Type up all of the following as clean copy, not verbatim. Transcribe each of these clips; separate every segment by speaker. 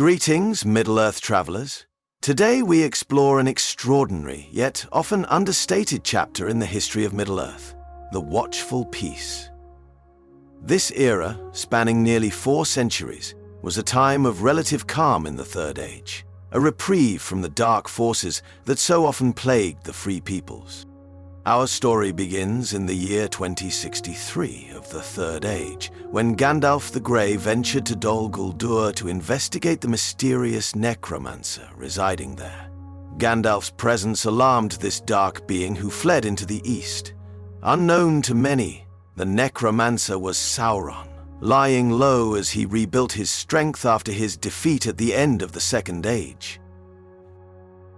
Speaker 1: Greetings, Middle-earth travelers. Today we explore an extraordinary, yet often understated chapter in the history of Middle-earth, the Watchful Peace. This era, spanning nearly 4 centuries, was a time of relative calm in the Third Age, a reprieve from the dark forces that so often plagued the free peoples. Our story begins in the year 2063 of the Third Age, when Gandalf the Grey ventured to Dol Guldur to investigate the mysterious necromancer residing there. Gandalf's presence alarmed this dark being who fled into the east. Unknown to many, the necromancer was Sauron, lying low as he rebuilt his strength after his defeat at the end of the Second Age.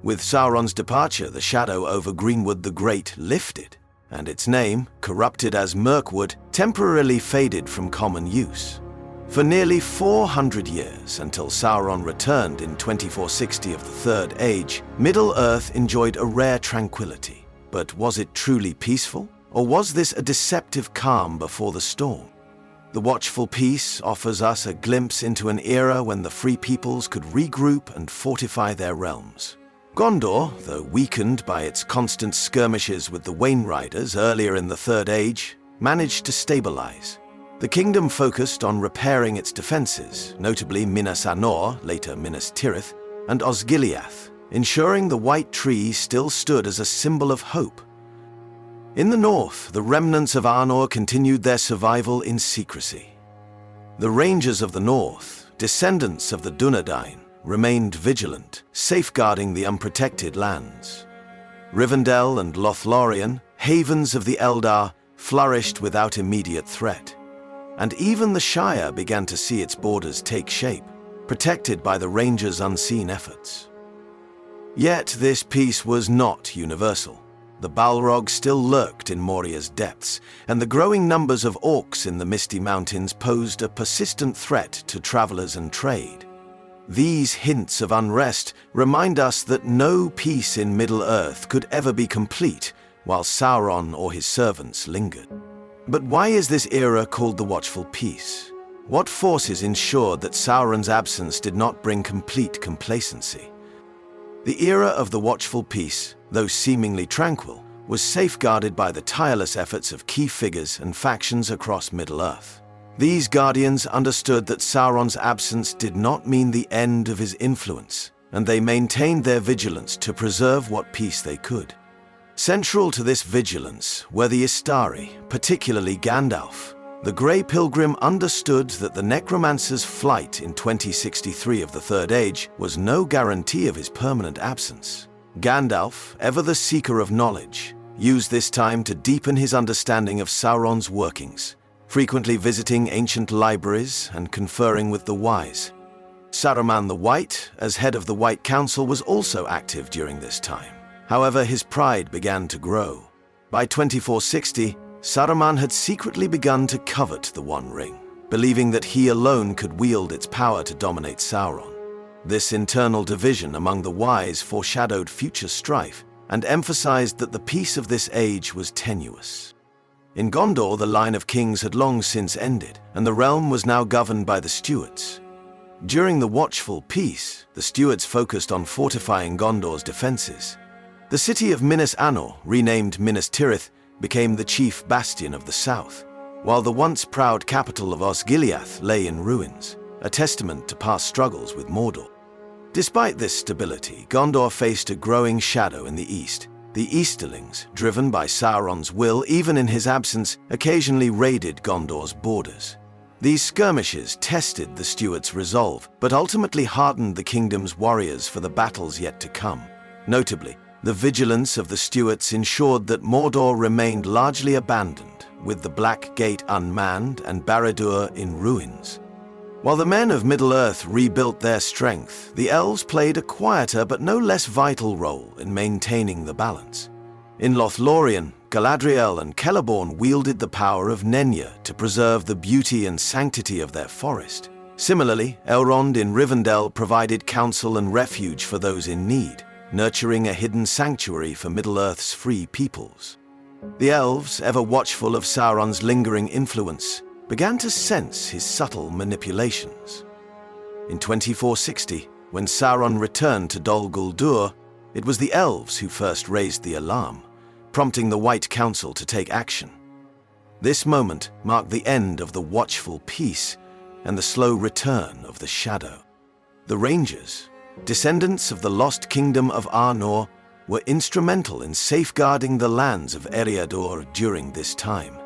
Speaker 1: With Sauron's departure, the shadow over Greenwood the Great lifted, and its name, corrupted as Mirkwood, temporarily faded from common use. For nearly 400 years, until Sauron returned in 2460 of the Third Age, Middle-earth enjoyed a rare tranquility. But was it truly peaceful? Or was this a deceptive calm before the storm? The Watchful Peace offers us a glimpse into an era when the free peoples could regroup and fortify their realms. Gondor, though weakened by its constant skirmishes with the Wainriders earlier in the Third Age, managed to stabilize. The kingdom focused on repairing its defenses, notably Minas Anor, later Minas Tirith, and Osgiliath, ensuring the White Tree still stood as a symbol of hope. In the north, the remnants of Arnor continued their survival in secrecy. The Rangers of the North, descendants of the Dunedain, remained vigilant, safeguarding the unprotected lands. Rivendell and Lothlorien, havens of the Eldar, flourished without immediate threat. And even the Shire began to see its borders take shape, protected by the Rangers' unseen efforts. Yet this peace was not universal. The Balrog still lurked in Moria's depths, and the growing numbers of orcs in the Misty Mountains posed a persistent threat to travelers and trade. These hints of unrest remind us that no peace in Middle-earth could ever be complete while Sauron or his servants lingered. But why is this era called the Watchful Peace? What forces ensured that Sauron's absence did not bring complete complacency? The era of the Watchful Peace, though seemingly tranquil, was safeguarded by the tireless efforts of key figures and factions across Middle-earth. These guardians understood that Sauron's absence did not mean the end of his influence, and they maintained their vigilance to preserve what peace they could. Central to this vigilance were the Istari, particularly Gandalf. The Grey Pilgrim understood that the necromancer's flight in 2063 of the Third Age was no guarantee of his permanent absence. Gandalf, ever the seeker of knowledge, used this time to deepen his understanding of Sauron's workings, frequently visiting ancient libraries and conferring with the wise. Saruman the White, as head of the White Council, was also active during this time. However, his pride began to grow. By 2460, Saruman had secretly begun to covet the One Ring, believing that he alone could wield its power to dominate Sauron. This internal division among the wise foreshadowed future strife and emphasized that the peace of this age was tenuous. In Gondor, the line of kings had long since ended, and the realm was now governed by the Stewards. During the Watchful Peace, the Stewards focused on fortifying Gondor's defenses. The city of Minas Anor, renamed Minas Tirith, became the chief bastion of the south, while the once proud capital of Osgiliath lay in ruins, a testament to past struggles with Mordor. Despite this stability, Gondor faced a growing shadow in the east. The Easterlings, driven by Sauron's will even in his absence, occasionally raided Gondor's borders. These skirmishes tested the Stewards' resolve, but ultimately hardened the kingdom's warriors for the battles yet to come. Notably, the vigilance of the Stewards ensured that Mordor remained largely abandoned, with the Black Gate unmanned and Barad-dûr in ruins. While the men of Middle-earth rebuilt their strength, the elves played a quieter but no less vital role in maintaining the balance. In Lothlorien, Galadriel and Celeborn wielded the power of Nenya to preserve the beauty and sanctity of their forest. Similarly, Elrond in Rivendell provided counsel and refuge for those in need, nurturing a hidden sanctuary for Middle-earth's free peoples. The elves, ever watchful of Sauron's lingering influence, began to sense his subtle manipulations. In 2460, when Sauron returned to Dol Guldur, it was the elves who first raised the alarm, prompting the White Council to take action. This moment marked the end of the Watchful Peace and the slow return of the Shadow. The Rangers, descendants of the lost kingdom of Arnor, were instrumental in safeguarding the lands of Eriador during this time.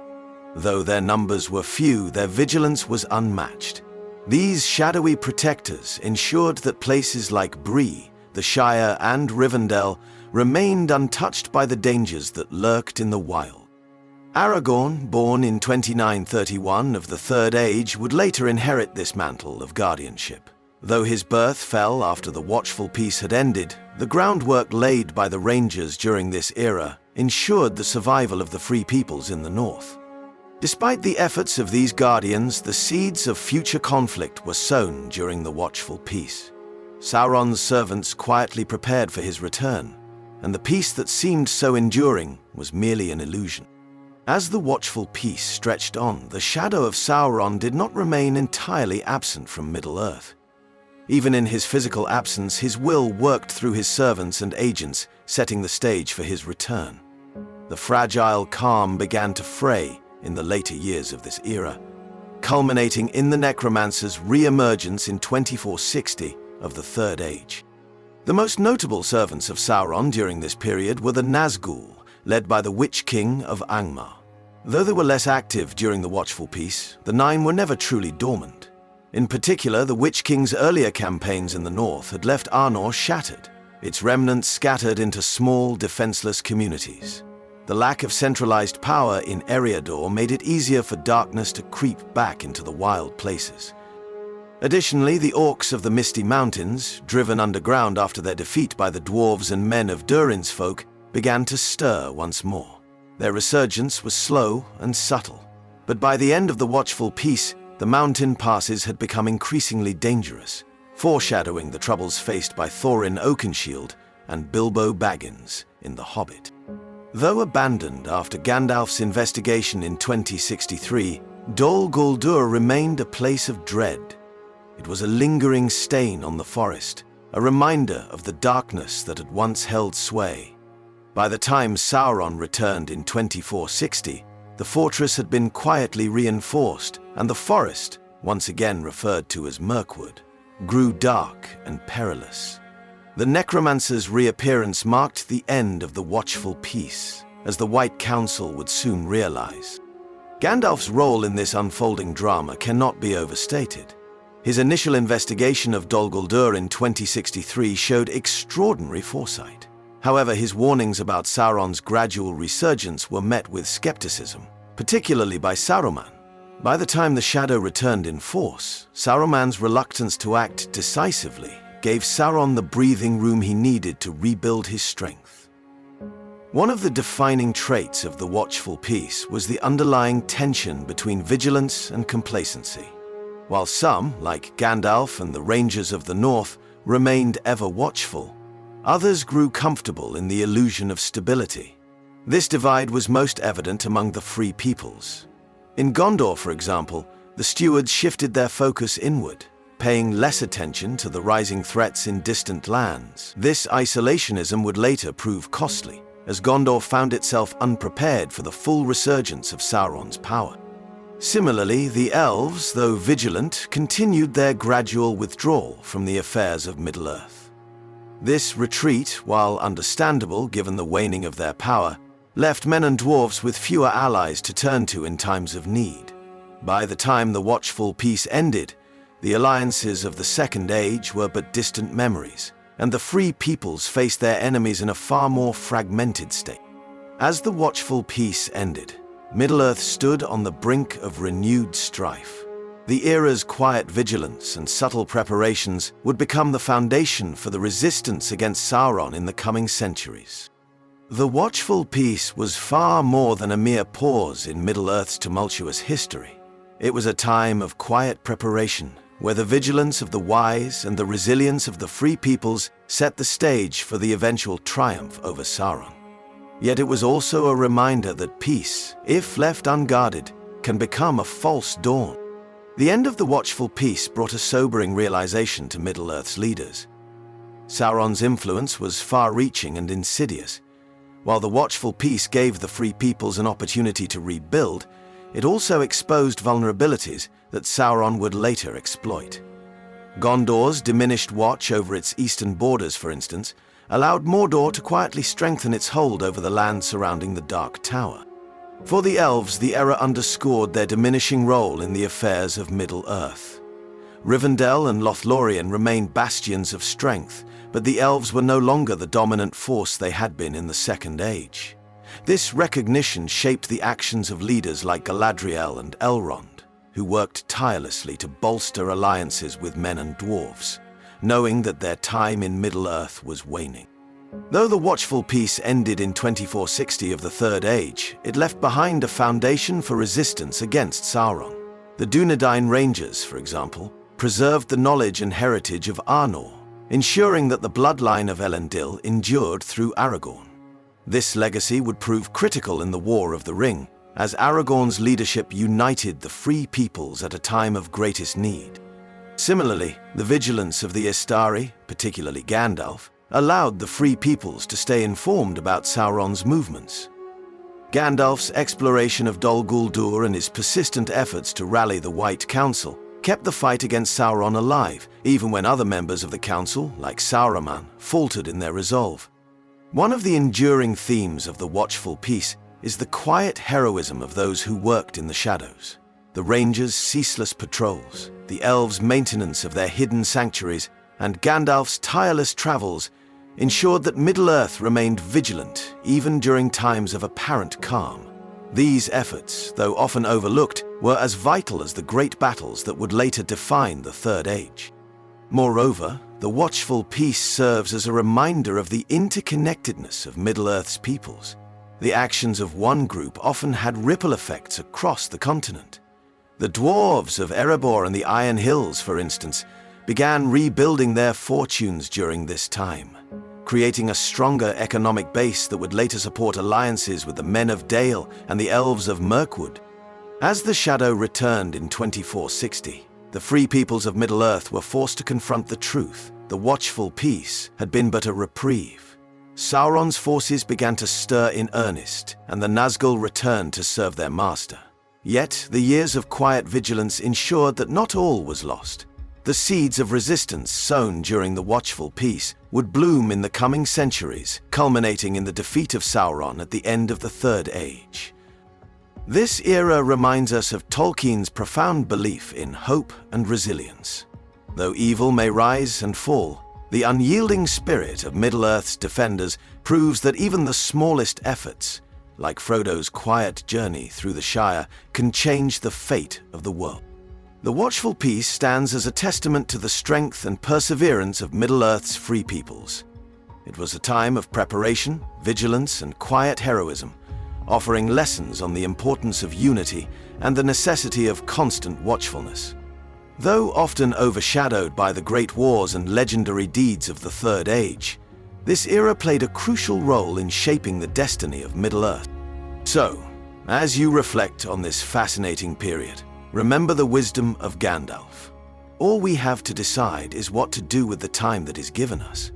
Speaker 1: Though their numbers were few, their vigilance was unmatched. These shadowy protectors ensured that places like Bree, the Shire, and Rivendell remained untouched by the dangers that lurked in the wild. Aragorn, born in 2931 of the Third Age, would later inherit this mantle of guardianship. Though his birth fell after the Watchful Peace had ended, the groundwork laid by the Rangers during this era ensured the survival of the Free Peoples in the north. Despite the efforts of these guardians, the seeds of future conflict were sown during the Watchful Peace. Sauron's servants quietly prepared for his return, and the peace that seemed so enduring was merely an illusion. As the Watchful Peace stretched on, the shadow of Sauron did not remain entirely absent from Middle-earth. Even in his physical absence, his will worked through his servants and agents, setting the stage for his return. The fragile calm began to fray in the later years of this era, culminating in the necromancer's re-emergence in 2460 of the Third Age. The most notable servants of Sauron during this period were the Nazgul, led by the Witch King of Angmar. Though they were less active during the Watchful Peace, the Nine were never truly dormant. In particular, the Witch King's earlier campaigns in the north had left Arnor shattered, its remnants scattered into small, defenseless communities. The lack of centralized power in Eriador made it easier for darkness to creep back into the wild places. Additionally, the orcs of the Misty Mountains, driven underground after their defeat by the dwarves and men of Durin's folk, began to stir once more. Their resurgence was slow and subtle, but by the end of the Watchful Peace, the mountain passes had become increasingly dangerous, foreshadowing the troubles faced by Thorin Oakenshield and Bilbo Baggins in The Hobbit. Though abandoned after Gandalf's investigation in 2063, Dol Guldur remained a place of dread. It was a lingering stain on the forest, a reminder of the darkness that had once held sway. By the time Sauron returned in 2460, the fortress had been quietly reinforced, and the forest, once again referred to as Mirkwood, grew dark and perilous. The necromancer's reappearance marked the end of the Watchful Peace, as the White Council would soon realize. Gandalf's role in this unfolding drama cannot be overstated. His initial investigation of Dol Guldur in 2063 showed extraordinary foresight. However, his warnings about Sauron's gradual resurgence were met with skepticism, particularly by Saruman. By the time the Shadow returned in force, Saruman's reluctance to act decisively gave Sauron the breathing room he needed to rebuild his strength. One of the defining traits of the Watchful Peace was the underlying tension between vigilance and complacency. While some, like Gandalf and the Rangers of the North, remained ever watchful, others grew comfortable in the illusion of stability. This divide was most evident among the Free Peoples. In Gondor, for example, the stewards shifted their focus inward, paying less attention to the rising threats in distant lands. This isolationism would later prove costly, as Gondor found itself unprepared for the full resurgence of Sauron's power. Similarly, the elves, though vigilant, continued their gradual withdrawal from the affairs of Middle-earth. This retreat, while understandable given the waning of their power, left men and dwarves with fewer allies to turn to in times of need. By the time the Watchful Peace ended, the alliances of the Second Age were but distant memories, and the Free Peoples faced their enemies in a far more fragmented state. As the Watchful Peace ended, Middle-earth stood on the brink of renewed strife. The era's quiet vigilance and subtle preparations would become the foundation for the resistance against Sauron in the coming centuries. The Watchful Peace was far more than a mere pause in Middle-earth's tumultuous history. It was a time of quiet preparation, where the vigilance of the wise and the resilience of the Free Peoples set the stage for the eventual triumph over Sauron. Yet it was also a reminder that peace, if left unguarded, can become a false dawn. The end of the Watchful Peace brought a sobering realization to Middle-earth's leaders. Sauron's influence was far-reaching and insidious. While the Watchful Peace gave the Free Peoples an opportunity to rebuild, it also exposed vulnerabilities that Sauron would later exploit. Gondor's diminished watch over its eastern borders, for instance, allowed Mordor to quietly strengthen its hold over the land surrounding the Dark Tower. For the elves, the era underscored their diminishing role in the affairs of Middle-earth. Rivendell and Lothlorien remained bastions of strength, but the elves were no longer the dominant force they had been in the Second Age. This recognition shaped the actions of leaders like Galadriel and Elrond, who worked tirelessly to bolster alliances with men and dwarves, knowing that their time in Middle-earth was waning. Though the Watchful Peace ended in 2460 of the Third Age, it left behind a foundation for resistance against Sauron. The Dunedain Rangers, for example, preserved the knowledge and heritage of Arnor, ensuring that the bloodline of Elendil endured through Aragorn. This legacy would prove critical in the War of the Ring, as Aragorn's leadership united the Free Peoples at a time of greatest need. Similarly, the vigilance of the Istari, particularly Gandalf, allowed the Free Peoples to stay informed about Sauron's movements. Gandalf's exploration of Dol Guldur and his persistent efforts to rally the White Council kept the fight against Sauron alive, even when other members of the Council, like Saruman, faltered in their resolve. One of the enduring themes of the Watchful Peace is the quiet heroism of those who worked in the shadows. The Rangers' ceaseless patrols, the elves' maintenance of their hidden sanctuaries, and Gandalf's tireless travels ensured that Middle-earth remained vigilant even during times of apparent calm. These efforts, though often overlooked, were as vital as the great battles that would later define the Third Age. Moreover, the Watchful Peace serves as a reminder of the interconnectedness of Middle-earth's peoples. The actions of one group often had ripple effects across the continent. The dwarves of Erebor and the Iron Hills, for instance, began rebuilding their fortunes during this time, creating a stronger economic base that would later support alliances with the Men of Dale and the Elves of Mirkwood. As the Shadow returned in 2460, the Free Peoples of Middle-earth were forced to confront the truth. The Watchful Peace had been but a reprieve. Sauron's forces began to stir in earnest, and the Nazgul returned to serve their master. Yet, the years of quiet vigilance ensured that not all was lost. The seeds of resistance sown during the Watchful Peace would bloom in the coming centuries, culminating in the defeat of Sauron at the end of the Third Age. This era reminds us of Tolkien's profound belief in hope and resilience. Though evil may rise and fall, the unyielding spirit of Middle-earth's defenders proves that even the smallest efforts, like Frodo's quiet journey through the Shire, can change the fate of the world. The Watchful Peace stands as a testament to the strength and perseverance of Middle-earth's free peoples. It was a time of preparation, vigilance, and quiet heroism, offering lessons on the importance of unity and the necessity of constant watchfulness. Though often overshadowed by the great wars and legendary deeds of the Third Age, this era played a crucial role in shaping the destiny of Middle-earth. So, as you reflect on this fascinating period, remember the wisdom of Gandalf. All we have to decide is what to do with the time that is given us.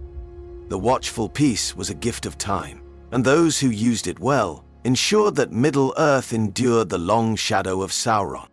Speaker 1: The Watchful Peace was a gift of time, and those who used it well ensured that Middle-earth endured the long shadow of Sauron.